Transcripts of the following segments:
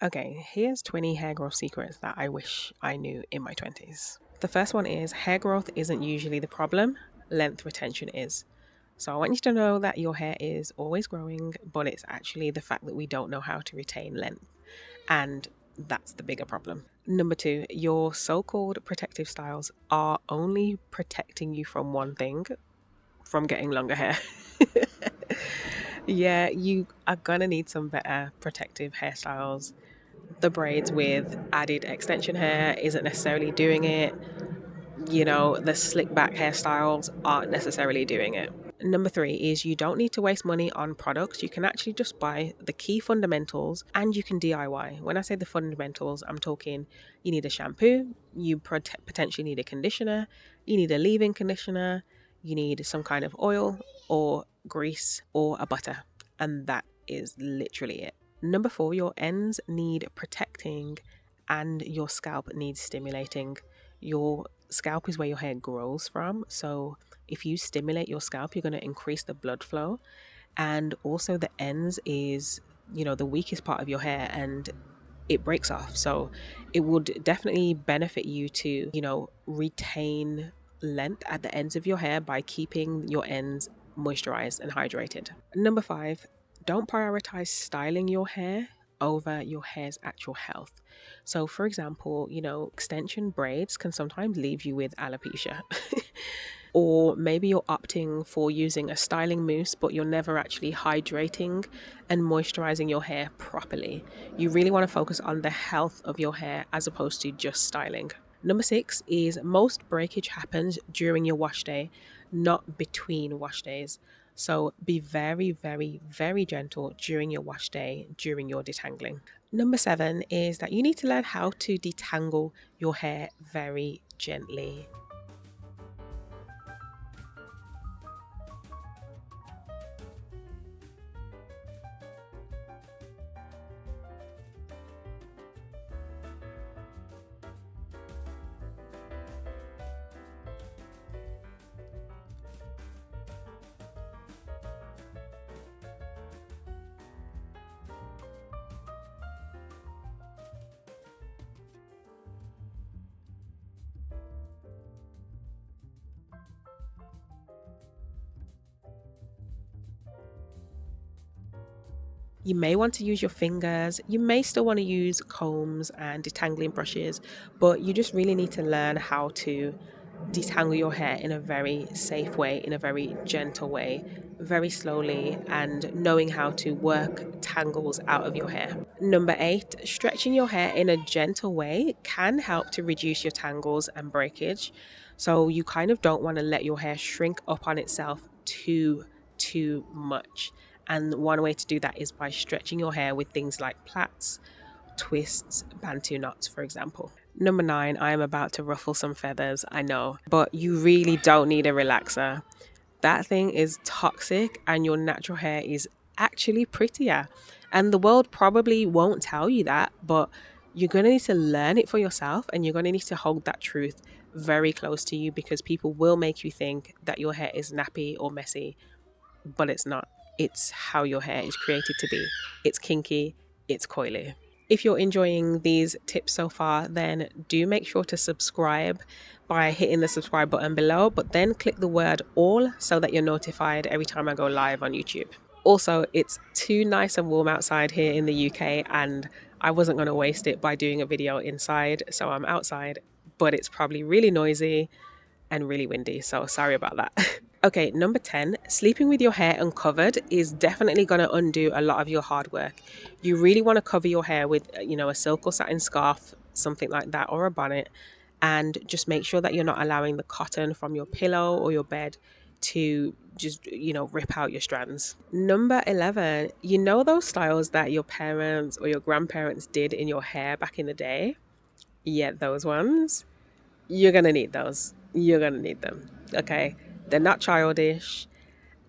Okay, here's 20 hair growth secrets that I wish I knew in my 20s. The first one is hair growth isn't usually the problem, length retention is. So I want you to know that your hair is always growing, but it's actually the fact that we don't know how to retain length. And that's the bigger problem. Number two, your so called protective styles are only protecting you from one thing, from getting longer hair. Yeah, you are gonna need some better protective hairstyles. The braids with added extension hair isn't necessarily doing it. The slick back hairstyles aren't necessarily doing it. Number three is you don't need to waste money on products. You can actually just buy the key fundamentals and you can DIY. When I say the fundamentals, I'm talking you need a shampoo, you potentially need a conditioner, you need a leave-in conditioner, you need some kind of oil or grease or a butter. And that is literally it. Number four, your ends need protecting and your scalp needs stimulating. Your scalp is where your hair grows from. So if you stimulate your scalp, you're going to increase the blood flow. And also the ends is, the weakest part of your hair and it breaks off. So it would definitely benefit you to, retain length at the ends of your hair by keeping your ends moisturized and hydrated. Number five, don't prioritize styling your hair over your hair's actual health. So, for example, extension braids can sometimes leave you with alopecia. Or maybe you're opting for using a styling mousse, but you're never actually hydrating and moisturizing your hair properly. You really want to focus on the health of your hair as opposed to just styling. Number six is most breakage happens during your wash day, not between wash days. So be very, very, very gentle during your wash day, during your detangling. Number seven is that you need to learn how to detangle your hair very gently. You may want to use your fingers. You may still want to use combs and detangling brushes, but you just really need to learn how to detangle your hair in a very safe way, in a very gentle way, very slowly, and knowing how to work tangles out of your hair. Number eight, stretching your hair in a gentle way can help to reduce your tangles and breakage. So you kind of don't want to let your hair shrink up on itself too much. And one way to do that is by stretching your hair with things like plaits, twists, bantu knots, for example. Number nine, I am about to ruffle some feathers, I know, but you really don't need a relaxer. That thing is toxic and your natural hair is actually prettier. And the world probably won't tell you that, but you're going to need to learn it for yourself and you're going to need to hold that truth very close to you because people will make you think that your hair is nappy or messy, but it's not. It's how your hair is created to be. It's kinky, it's coily. If you're enjoying these tips so far, then do make sure to subscribe by hitting the subscribe button below, but then click the word all so that you're notified every time I go live on YouTube. Also, it's too nice and warm outside here in the UK, and I wasn't going to waste it by doing a video inside, so I'm outside, but it's probably really noisy and really windy, so sorry about that. Okay, number 10, sleeping with your hair uncovered is definitely going to undo a lot of your hard work. You really want to cover your hair with, a silk or satin scarf, something like that, or a bonnet, and just make sure that you're not allowing the cotton from your pillow or your bed to just, rip out your strands. Number 11, those styles that your parents or your grandparents did in your hair back in the day? Yeah, those ones. You're going to need those. You're going to need them. Okay. They're not childish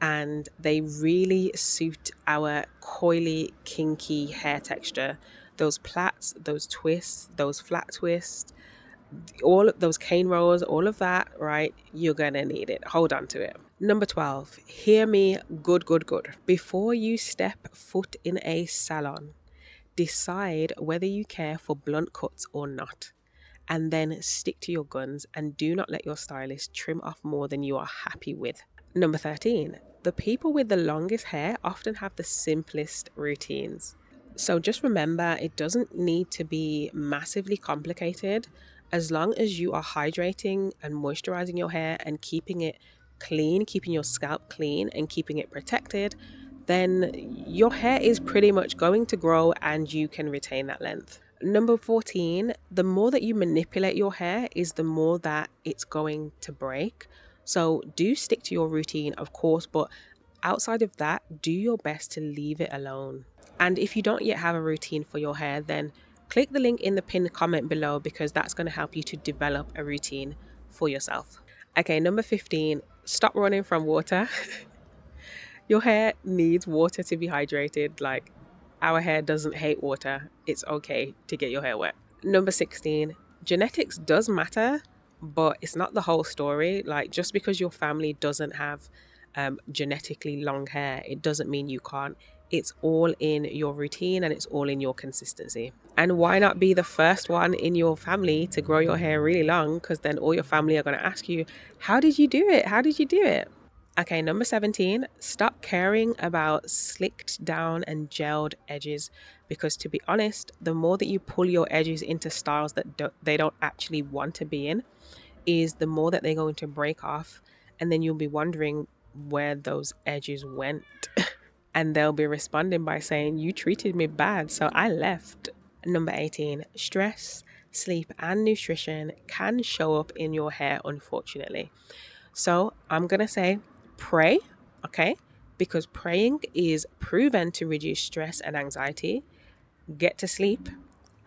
and they really suit our coily, kinky hair texture. Those plaits, those twists, those flat twists, all of those cane rolls, all of that, right? You're going to need it. Hold on to it. Number 12, hear me good, good, good. Before you step foot in a salon, Decide whether you care for blunt cuts or not, and then stick to your guns and do not let your stylist trim off more than you are happy with. Number 13, the people with the longest hair often have the simplest routines. So just remember, it doesn't need to be massively complicated. As long as you are hydrating and moisturizing your hair and keeping it clean, keeping your scalp clean and keeping it protected, then your hair is pretty much going to grow and you can retain that length. Number 14, the more that you manipulate your hair is the more that it's going to break. So do stick to your routine, of course, but outside of that, do your best to leave it alone. And if you don't yet have a routine for your hair, then click the link in the pinned comment below because that's going to help you to develop a routine for yourself. Okay, number 15, stop running from water. Your hair needs water to be hydrated. Like, our hair doesn't hate water. It's okay to get your hair wet. Number 16, genetics does matter, but it's not the whole story. Like, just because your family doesn't have genetically long hair, it doesn't mean you can't. It's all in your routine and it's all in your consistency. And why not be the first one in your family to grow your hair really long? Because then all your family are going to ask you, how did you do it? How did you do it? Okay, number 17, stop caring about slicked down and gelled edges, because to be honest, the more that you pull your edges into styles that they don't actually want to be in, is the more that they're going to break off, and then you'll be wondering where those edges went. And they'll be responding by saying, you treated me bad, so I left. Number 18, stress, sleep, and nutrition can show up in your hair, unfortunately. So I'm going to say pray, okay? Because praying is proven to reduce stress and anxiety, get to sleep,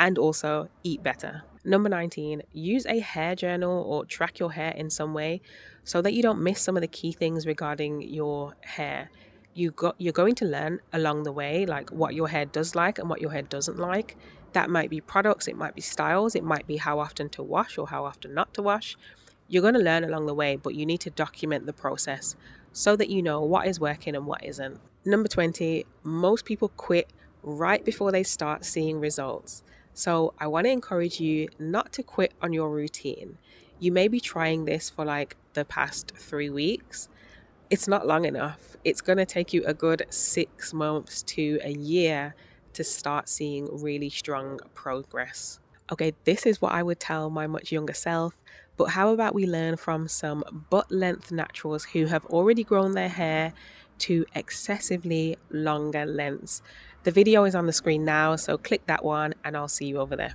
and also eat better. Number 19, use a hair journal or track your hair in some way so that you don't miss some of the key things regarding your hair. You're going to learn along the way, like what your hair does like and what your hair doesn't like. That might be products, it might be styles, it might be how often to wash or how often not to wash. You're going to learn along the way, but you need to document the process so that you know what is working and what isn't. Number 20, most people quit right before they start seeing results. So I want to encourage you not to quit on your routine. You may be trying this for like the past 3 weeks. It's not long enough. It's going to take you a good 6 months to a year to start seeing really strong progress. Okay, this is what I would tell my much younger self, but how about we learn from some butt length naturals who have already grown their hair to excessively longer lengths. The video is on the screen now, so click that one and I'll see you over there.